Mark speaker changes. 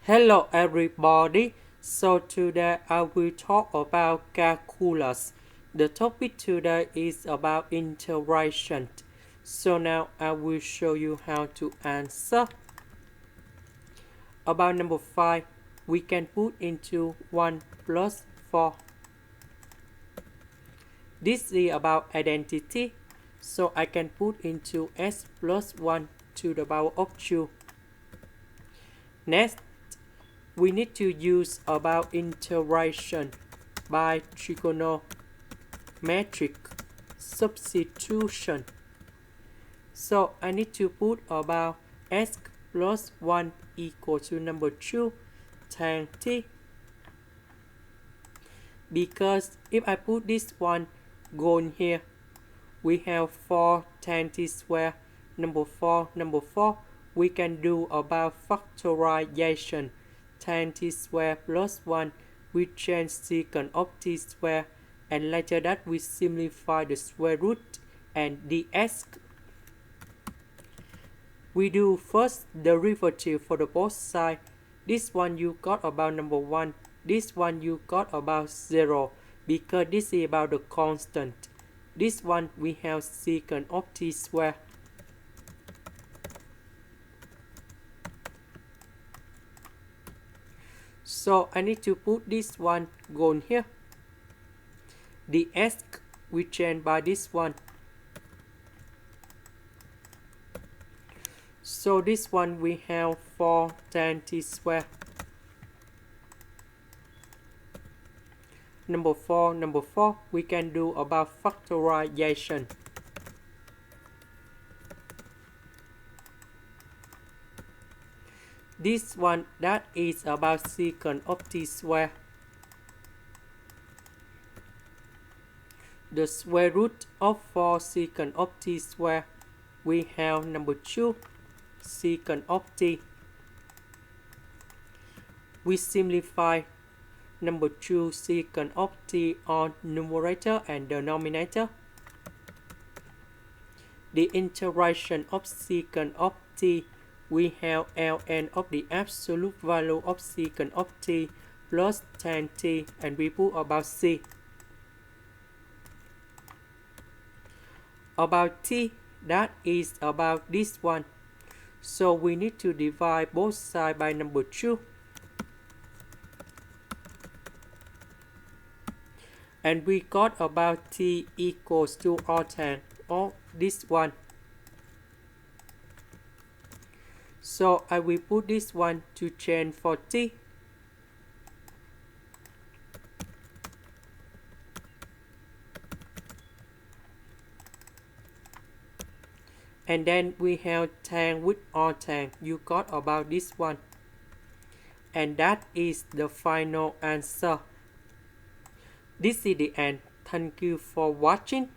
Speaker 1: Hello everybody. So today I will talk about calculus. The topic today is about integration. So now I will show you how to answer. About number 5, we can put into 1 plus 4. This is about identity. So I can put into s plus 1 to the power of 2. Next, we need to use about integration by trigonometric substitution. So I need to put about s plus 1 equal to number 2 tan t. Because if I put this one going here, we have 4 tan t square, number 4, we can do about factorization. Tan t square plus 1, we change secant of t square, and later that we simplify the square root and dx. We do first derivative for the both sides. This one you got about number 1, this one you got about 0, because this is about the constant. This one we have secant of t square. So I need to put this one going here. The s we change by this one. So this one we have 4 tan t square. Number 4, we can do about factorization. This one, that is about secant of t square. The square root of 4 secant of t square, we have number 2 secant of t. We simplify number 2 secant of t on numerator and denominator. The integration of secant of t, we have ln of the absolute value of secant of t plus tan t, and we put about c. About t, that is about this one. So we need to divide both sides by number 2. And we got about t equals to r tan of this one. So I will put this one to change for t. And then we have tan with r tan. You got about this one. And that is the final answer. This is the end. Thank you for watching.